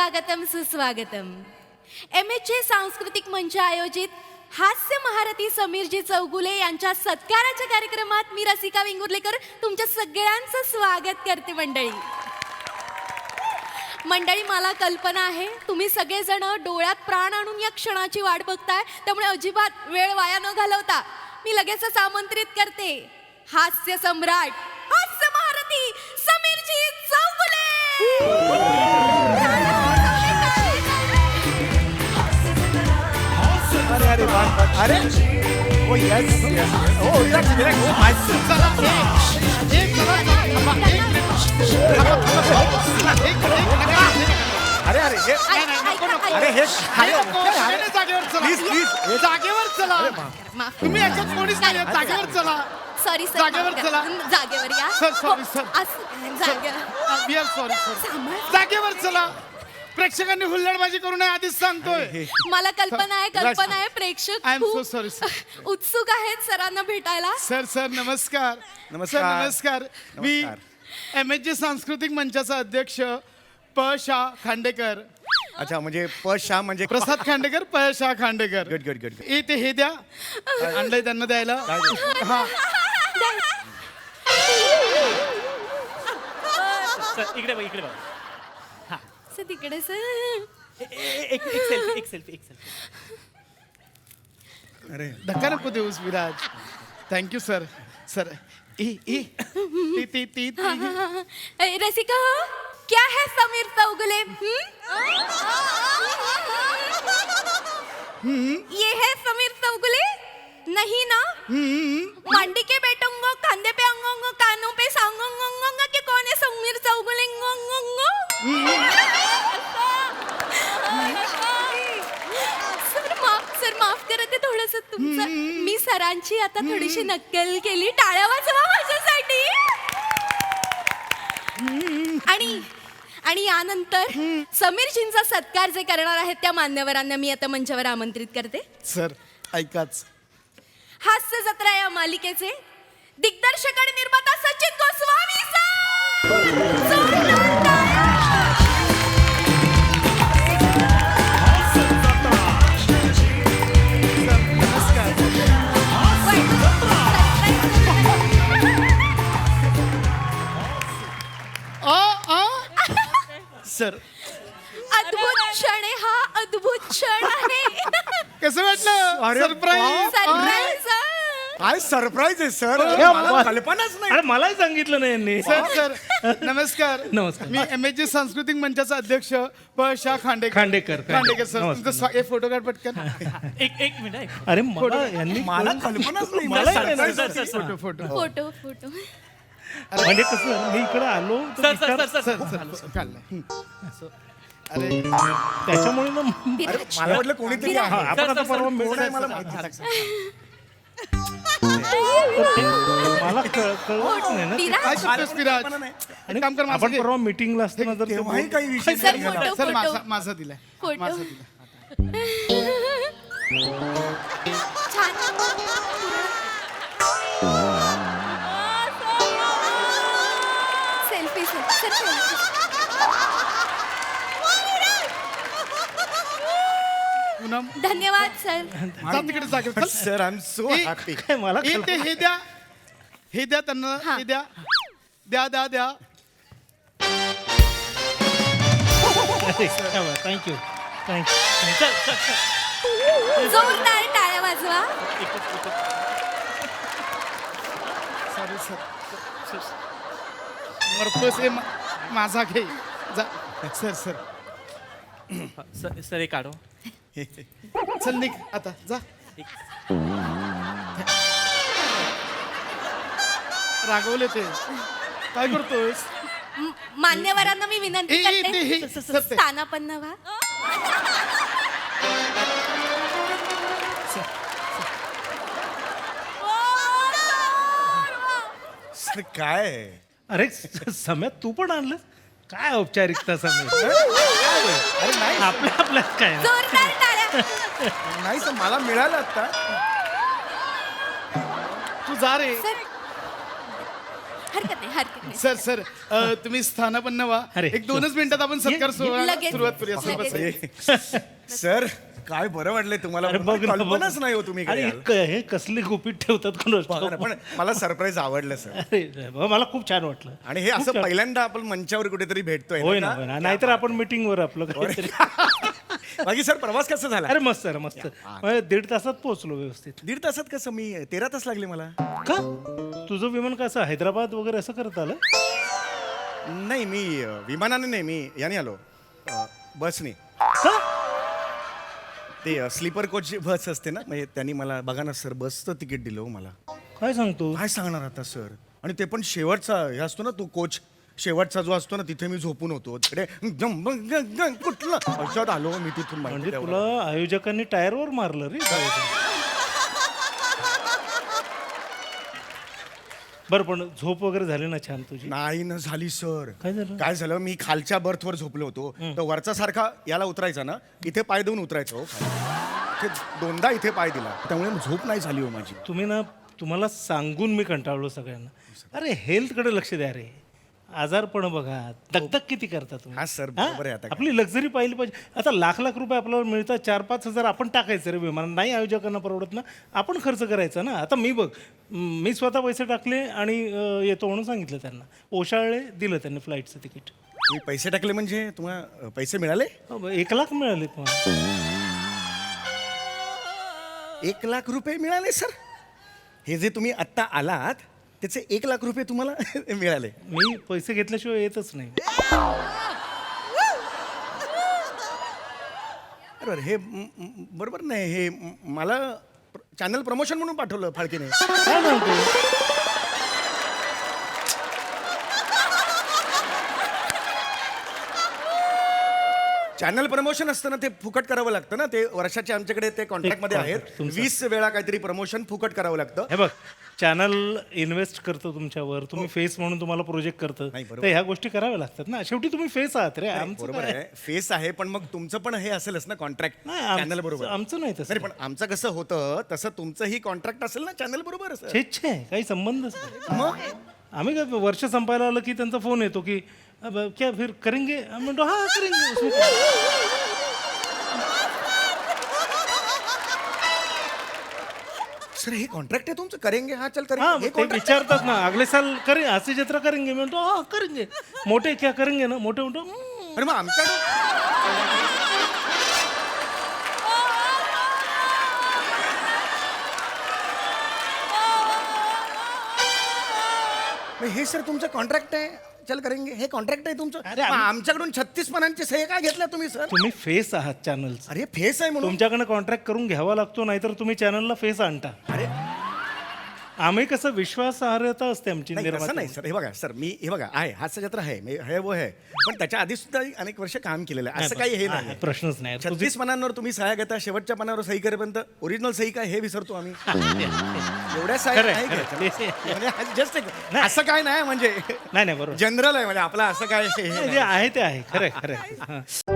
स्वागतम सुस्वागतम. MHA सांस्कृतिक मंच आयोजित हास्य महारथी समीरजी चौगुले यांच्या सत्काराच्या कार्यक्रमात मी रसिका वेंगुर्लेकर तुमच्या सगळ्यांचं स्वागत करते. मंडळी मला कल्पना आहे तुम्ही सगळेजण डोळ्यात प्राण आणून या क्षणाची वाट बघताय, त्यामुळे अजिबात वेळ वाया न घालवता मी लगेचच आमंत्रित करते हास्य सम्राट, हास्य महारथी समीरजी चौगुले. अरे ओ yes O that's great oh my अरे अरे हे अरे हे प्लीज प्लीज जागेवर चला. तुम्ही याच्यात कोणीच नाही, जागेवर चला. सॉरी सर, जागेवर चला. जागेवर या sir sorry sir, we are sorry sir. जागेवर चला. प्रेक्षकांनी हुल्लडबाजी करू नये आधीच सांगतोय. मला कल्पना आहे प्रेक्षक आय एम सो खूप सॉरी सर. उत्सुक आहेत सरांना भेटायला. सर सर नमस्कार. नमस्कार. सर नमस्कार. मी MHA सांस्कृतिक मंचाचा अध्यक्ष शा खांडेकर. अच्छा म्हणजे शाह म्हणजे प्रसाद खांडेकर, शा खांडेकर. Good good good. ते हे द्या, आणलंय त्यांना द्यायला. हा इकडे बघ, इकडे बघ. सर तिकडे सर. एक सेल्फी. अरे धक्का नको Deus Viraj. Thank you sir. Sir ती रसिका हो, क्या है समीर चौगुले? ये है समीर चौगुले नहीं ना? मांडी के बैठूंगो, कंधे पे अंगोंगो, कानों पे सांगोंगो कि कौन है समीर चौगुले? सर माफ करा ते थोडंसं तुमचं. मी सरांची आता थोडीशी नक्कल केली. टाळ्या वाजवा माझ्यासाठी. आणि यानंतर समीरजींचा सत्कार जे करणार आहेत त्या मान्यवरांना मी आता मंचावर आमंत्रित करते. सर ऐकाच. हास्य जत्रा या मालिकेचे दिग्दर्शक आणि निर्माता सचिन गोस्वामी सर. जोरदार टाळ्या. सर अद्भुत क्षण आहे हा, अद्भुत क्षण आहे. कसं वाटलं? अरे सरप्राईज. सरप्राईज. काय सरप्राईज आहे सर. मला कल्पनाच नाही. अरे मलाही सांगितलं नाही यांनी. सर नमस्कार. नमस्कार. मी MHA सांस्कृतिक मंचाचा अध्यक्ष शा खांडेकर. खांडेकर सर नमस्कार. तुमचं फोटो कार्ड पटकन. एक मिनिट. अरे मला यांनी मला कल्पनाच नाही. मलाही मला नाही. surprise सर, होती. फोटो फोटो म्हणजे कसं मी इकडे आलो तर सर काढलाय. अरे त्याच्यामुळे ना विराज. मला वाटलं कोणीतरी आहे. आपण आता परवा कोण आहे मला मिळणार. माहिती मला कळत नाही ना. विराज. काय करतोस विराज? एक काम कर, माझं आपण घे. परवा मीटिंगला असताना तर तेव्हाही काही विषय सर, नाही झाला. फोटो. सर माझा दिलाय. फोटो. माझा दिलाय. Selfie sir. पूनम धन्यवाद सर. जा तिकडे जागेवर चल. Sir I am so A- happy. काय मला हे द्या त्यांना. हा. हे द्या. थँक्यू. जोरदार टाळ्या वाजवा. Sorry sir. मरतोस हे माझा घे. जा सर. सर एक काढो. चल निघ आता जा. रागवले ते. काय करतोस? मान्यवरांना मी विनंती करते सर ते. स्थानापन्न व्हा. सर, काय आहे? अरे सम्या तू पण आणलं काय औपचारिकता सम्या. अरे नाही आपल्यात काय जोरदार टाळ्या. नाही सर मला मिळालं आता. तू जा रे. सर हरकत नाही. हरकत नाही. सर सर तुम्ही स्थानापन्न व्हा. अरे, एक 2च मिनिटात आपण सत्कार सोहळ्याला लगेच. सुरुवात करूया. सर, लगेच. बसा. सर काय बरं वाटलंय तुम्हाला अरे बघ ना, बघ. कल्पनाच नाही हो तुम्ही अरे इकडे याल. हे कसली गुपित ठेवतात कोणास बघा ना, ठाऊक. पण मला सरप्राईज आवडलं सर. अरे बाबा, मला खूप छान वाटलं. आणि हे खूप असं छान. पहिल्यांदा आपण मंचावर कुठेतरी भेटतोय होय ना ना, होय ना. नाहीतर आपण मीटिंगवर आपलं काहीतरी. बाकी सर प्रवास कसा झाला? अरे मस्त आहे, मस्त. म्हणजे 1.5 तासात पोहोचलो व्यवस्थित. 1.5 तासात कसं? मी 13 तास लागले मला. का तुझं विमान कसं हैदराबाद वगैरे असं करत आलं? नाही मी विमानाने नाही, मी याने आलो बसने. का? ते स्लीपर कोच बस असते ना, म्हणजे त्यांनी मला बघा ना सर बसचं तिकीट दिलं हो मला. काय सांगतो? काय सांगणार आता सर? आणि ते पण शेवटचा हे असतो ना तो कोच, शेवटचा जो असतो ना तिथे मी झोपून होतो तिकडे कुठलं अशात आलो मी तिथून. माहिती म्हणजे तेवढं. तुला आयोजकांनी टायरवर मारलं रे. बरं, पण झोप वगैरे झाली ना छान तुझी? नाही ना झाली सर. काय झालं? काय झालं, मी खालच्या बर्थवर झोपलो होतो तर वरचा सारखा याला उतरायचा ना, इथे पाय देऊन उतरायचं हो खाली. इथे 2दा इथे पाय दिला, त्यामुळे झोप नाही झाली हो माझी. तुम्हाला सांगून मी कंटाळलो सगळ्यांना. अरे हेल्थकडे लक्ष द्या रे. आजारपण बघा, दगदग किती करता तुम्ही. हा सर, हा? बरोबर आहे. आता आपली लक्झरी पाहिली पाहिजे. आता लाख लाख रुपये आपल्याला मिळतात, 4-5 हजार आपण टाकायचं रे विमान. नाही आयोजकांना परवडत ना, आपण खर्च करायचा ना. आता मी बघ, मी स्वतः पैसे टाकले आणि येतो म्हणून सांगितलं त्यांना. ओशाळले दिलं त्यांनी फ्लाईटचं तिकीट. मी पैसे टाकले म्हणजे तुम्हाला पैसे मिळाले? 1 लाख मिळाले तुम्हाला. 1 लाख रुपये मिळाले सर? हे जे तुम्ही आत्ता आलात त्याचे 1 लाख रुपये तुम्हाला मिळाले? मी पैसे घेतल्याशिवाय येतच नाही. बरोबर, हे बरोबर नाही. हे मला चॅनल प्रमोशन म्हणून पाठवलं फाळकेने. काय सांगतो? चॅनल प्रमोशन असतं ना, ते फुकट करावं लागतं ना. ते वर्षाचे आमच्याकडे ते कॉन्ट्रॅक्टमध्ये आहेत. तुमचं. 20 वेळा काहीतरी प्रमोशन फुकट करावं लागतं. हे बघ, चॅनल इन्व्हेस्ट करतो तुमच्यावर, तुम्ही फेस म्हणून तुम्हाला प्रोजेक्ट करतं, नाही, बरोबर. तर ह्या गोष्टी कराव्या लागतात ना. शेवटी तुम्ही फेस आहात रे. आमचं बरोबर काय? आहे, फेस आहे, पण मग तुमचं पण हे असेलच ना कॉन्ट्रॅक्ट नाही, चॅनल बरोबर. आमचं नाही तसं. नाही पण आमचं कसं होतं तसं तुमचंही कॉन्ट्रॅक्ट असेल ना चॅनल बरोबर सर. छे काही संबंधच नाही. मग आम्ही काय वर्ष संपायला आलं की त्यांचा फोन येतो की अब क्या फिर करेंगे. आम्ही म्हणतो हा करेंगे. उसमें क्या? सर हे कॉन्ट्रॅक्ट आहे तुमचं, करेंगे हा चल हा, करेंगे, हे ते contract आहे? विचारतात ना, अगले साल करेंगे, हास्य जत्रा करेंगे. मी म्हणतो हा करेंगे. मोठे क्या करेंगे ना, मोठे म्हणतो अरे मग आमच्याकडे मग हे सर तुमचं कॉन्ट्रॅक्ट आहे, चल करेंगे, हे कॉन्ट्रॅक्ट आहे तुमचं. अरे मग आम्ही- आमच्याकडून 36 पानांचे सह्या काय घेतल्या तुम्ही सर? तुम्ही फेस आहात चॅनलचं. अरे फेस आहे म्हणून. तुमच्याकडनं कॉन्ट्रॅक्ट करून घ्यावा लागतो, नाहीतर तुम्ही चॅनलला फेस आणता. अरे आम्ही कसं विश्वासार्हता असते आमची नाही तसं निर्माती. नाही सर. हे बघा सर, मी हे बघा आहे हास्य जत्रा आहे, हे वो आहे, पण त्याच्या आधी सुद्धा अनेक वर्ष काम केलेलं आहे. असं काही हे हा, नाही. प्रश्नच नाही. 36 पानांवर तुम्ही सह्या घेता, शेवटच्या पानावर सही करेपर्यंत ओरिजिनल सही काय हे विसरतो आम्ही. एवढ्या सह्या खरंय, नाही खरंय. घ्यायच्या. म्हणजे जस्ट असं काय नाही, म्हणजे नाही बरोबर. जनरल आहे, म्हणजे आपलं असं काय हे जे नाही. आहे ते आहे. खरंय.